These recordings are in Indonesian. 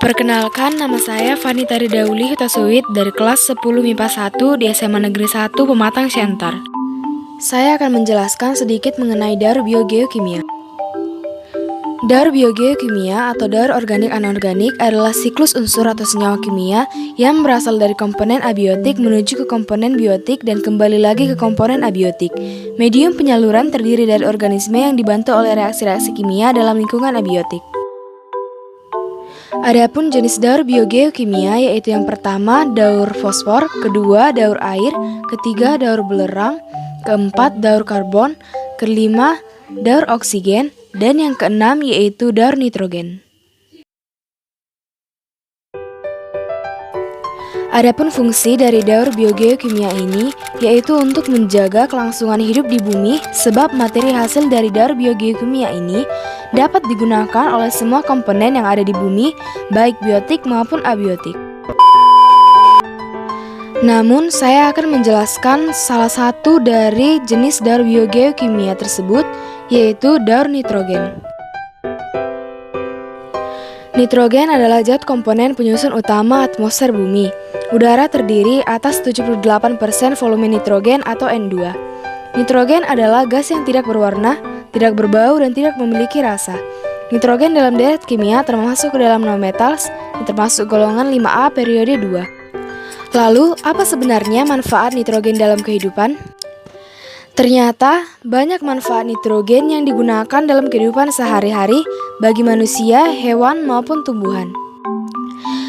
Perkenalkan, nama saya Vanita Ridauli Hutasuit dari kelas 10 MIPA 1 di SMA Negeri 1 Pematang Siantar. Saya akan menjelaskan sedikit mengenai daur biogeokimia. Daur biogeokimia atau daur organik anorganik adalah siklus unsur atau senyawa kimia yang berasal dari komponen abiotik menuju ke komponen biotik dan kembali lagi ke komponen abiotik. Medium penyaluran terdiri dari organisme yang dibantu oleh reaksi-reaksi kimia dalam lingkungan abiotik. Adapun jenis daur biogeokimia yaitu yang pertama daur fosfor, kedua daur air, ketiga daur belerang, keempat daur karbon, kelima daur oksigen, dan yang keenam yaitu daur nitrogen. Adapun fungsi dari daur biogeokimia ini yaitu untuk menjaga kelangsungan hidup di bumi, sebab materi hasil dari daur biogeokimia ini dapat digunakan oleh semua komponen yang ada di bumi, baik biotik maupun abiotik. Namun, saya akan menjelaskan salah satu dari jenis daur biogeokimia tersebut, yaitu daur nitrogen. Nitrogen adalah zat komponen penyusun utama atmosfer bumi. Udara terdiri atas 78% volume nitrogen atau N2. Nitrogen adalah gas yang tidak berwarna, tidak berbau, dan tidak memiliki rasa. Nitrogen dalam deret kimia termasuk ke dalam nonmetals, termasuk golongan 5A periode 2. Lalu, apa sebenarnya manfaat nitrogen dalam kehidupan? Ternyata, banyak manfaat nitrogen yang digunakan dalam kehidupan sehari-hari bagi manusia, hewan, maupun tumbuhan.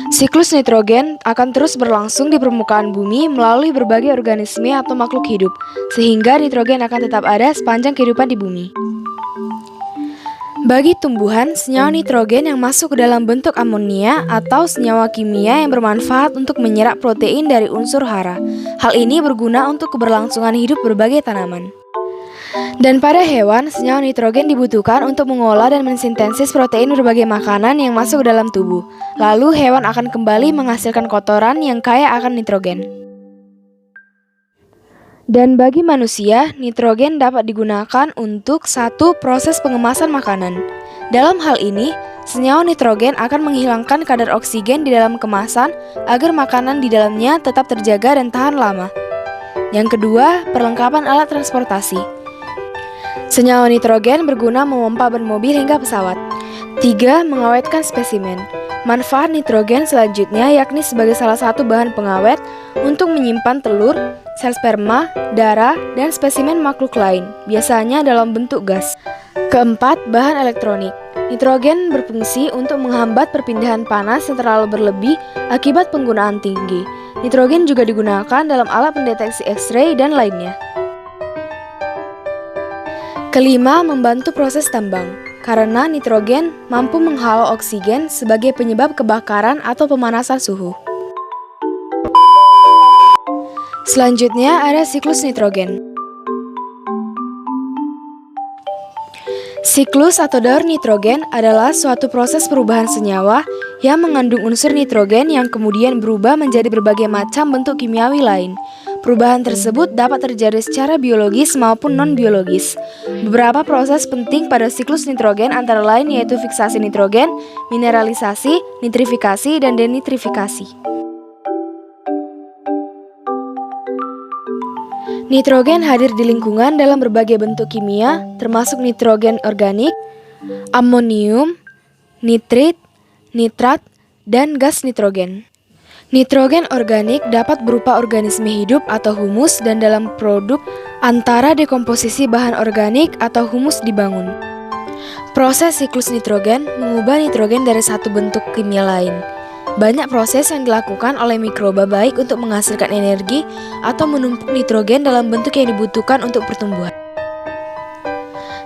Siklus nitrogen akan terus berlangsung di permukaan bumi melalui berbagai organisme atau makhluk hidup, sehingga nitrogen akan tetap ada sepanjang kehidupan di bumi. Bagi tumbuhan, senyawa nitrogen yang masuk ke dalam bentuk amonia atau senyawa kimia yang bermanfaat untuk menyerap protein dari unsur hara. Hal ini berguna untuk keberlangsungan hidup berbagai tanaman. Dan pada hewan, senyawa nitrogen dibutuhkan untuk mengolah dan mensintesis protein berbagai makanan yang masuk ke dalam tubuh. Lalu hewan akan kembali menghasilkan kotoran yang kaya akan nitrogen. Dan bagi manusia, nitrogen dapat digunakan untuk satu proses pengemasan makanan. Dalam hal ini, senyawa nitrogen akan menghilangkan kadar oksigen di dalam kemasan agar makanan di dalamnya tetap terjaga dan tahan lama. Yang kedua, perlengkapan alat transportasi. Senyawa nitrogen berguna memompa ban mobil hingga pesawat. 3. Mengawetkan spesimen. Manfaat nitrogen selanjutnya yakni sebagai salah satu bahan pengawet untuk menyimpan telur, sel sperma, darah, dan spesimen makhluk lain, biasanya dalam bentuk gas. Keempat, bahan elektronik. Nitrogen berfungsi untuk menghambat perpindahan panas yang terlalu berlebih akibat penggunaan tinggi. Nitrogen juga digunakan dalam alat pendeteksi X-ray dan lainnya. Kelima, membantu proses tambang. Karena nitrogen mampu menghalau oksigen sebagai penyebab kebakaran atau pemanasan suhu. Selanjutnya ada siklus nitrogen. Siklus atau daur nitrogen adalah suatu proses perubahan senyawa yang mengandung unsur nitrogen yang kemudian berubah menjadi berbagai macam bentuk kimiawi lain. Perubahan tersebut dapat terjadi secara biologis maupun non-biologis. Beberapa proses penting pada siklus nitrogen antara lain yaitu fiksasi nitrogen, mineralisasi, nitrifikasi, dan denitrifikasi. Nitrogen hadir di lingkungan dalam berbagai bentuk kimia, termasuk nitrogen organik, amonium, nitrit, nitrat, dan gas nitrogen. Nitrogen organik dapat berupa organisme hidup atau humus dan dalam produk antara dekomposisi bahan organik atau humus dibangun. Proses siklus nitrogen mengubah nitrogen dari satu bentuk kimia lain. Banyak proses yang dilakukan oleh mikroba baik untuk menghasilkan energi atau menumpuk nitrogen dalam bentuk yang dibutuhkan untuk pertumbuhan.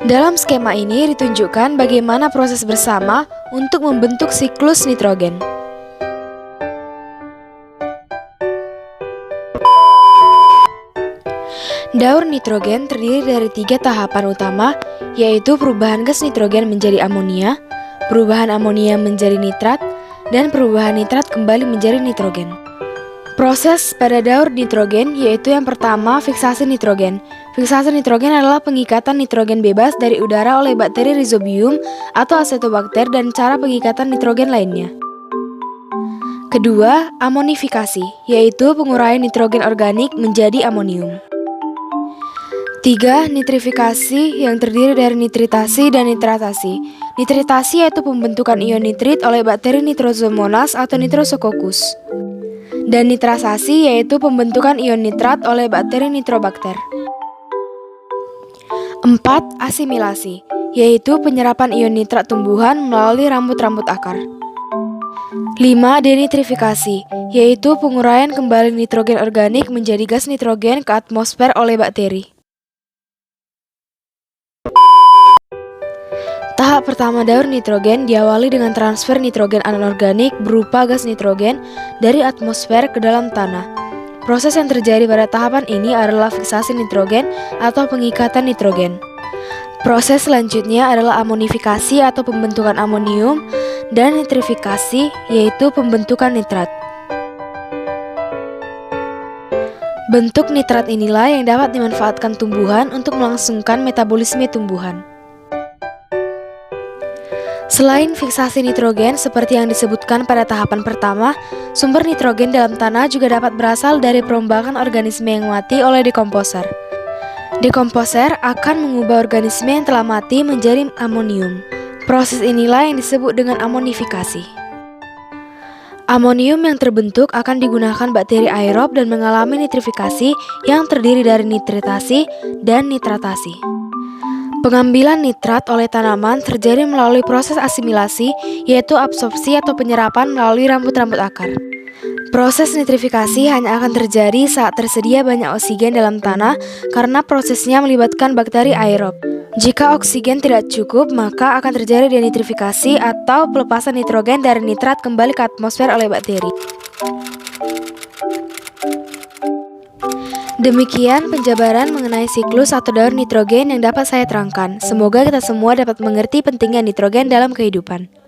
Dalam skema ini ditunjukkan bagaimana proses bersama untuk membentuk siklus nitrogen. Daur nitrogen terdiri dari 3 tahapan utama, yaitu perubahan gas nitrogen menjadi amonia, perubahan amonia menjadi nitrat, dan perubahan nitrat kembali menjadi nitrogen. Proses pada daur nitrogen yaitu yang pertama fiksasi nitrogen. Fiksasi nitrogen adalah pengikatan nitrogen bebas dari udara oleh bakteri Rhizobium atau Acetobacter dan cara pengikatan nitrogen lainnya. Kedua, amonifikasi, yaitu penguraian nitrogen organik menjadi amonium. 3. Nitrifikasi yang terdiri dari nitritasi dan nitratasi. Nitritasi yaitu pembentukan ion nitrit oleh bakteri Nitrosomonas atau Nitrosococcus. Dan nitrasasi yaitu pembentukan ion nitrat oleh bakteri Nitrobacter. 4. Asimilasi, yaitu penyerapan ion nitrat tumbuhan melalui rambut-rambut akar. 5. Denitrifikasi, yaitu penguraian kembali nitrogen organik menjadi gas nitrogen ke atmosfer oleh bakteri. Tahap pertama daur nitrogen diawali dengan transfer nitrogen anorganik berupa gas nitrogen dari atmosfer ke dalam tanah. Proses yang terjadi pada tahapan ini adalah fiksasi nitrogen atau pengikatan nitrogen. Proses selanjutnya adalah amonifikasi atau pembentukan amonium dan nitrifikasi yaitu pembentukan nitrat. Bentuk nitrat inilah yang dapat dimanfaatkan tumbuhan untuk melangsungkan metabolisme tumbuhan. Selain fiksasi nitrogen seperti yang disebutkan pada tahapan pertama, sumber nitrogen dalam tanah juga dapat berasal dari perombakan organisme yang mati oleh dekomposer. Dekomposer akan mengubah organisme yang telah mati menjadi amonium. Proses inilah yang disebut dengan amonifikasi. Amonium yang terbentuk akan digunakan bakteri aerob dan mengalami nitrifikasi yang terdiri dari nitritasi dan nitratasi. Pengambilan nitrat oleh tanaman terjadi melalui proses asimilasi, yaitu absorpsi atau penyerapan melalui rambut-rambut akar. Proses nitrifikasi hanya akan terjadi saat tersedia banyak oksigen dalam tanah karena prosesnya melibatkan bakteri aerob. Jika oksigen tidak cukup, maka akan terjadi denitrifikasi atau pelepasan nitrogen dari nitrat kembali ke atmosfer oleh bakteri. Demikian penjabaran mengenai siklus atau daur nitrogen yang dapat saya terangkan. Semoga kita semua dapat mengerti pentingnya nitrogen dalam kehidupan.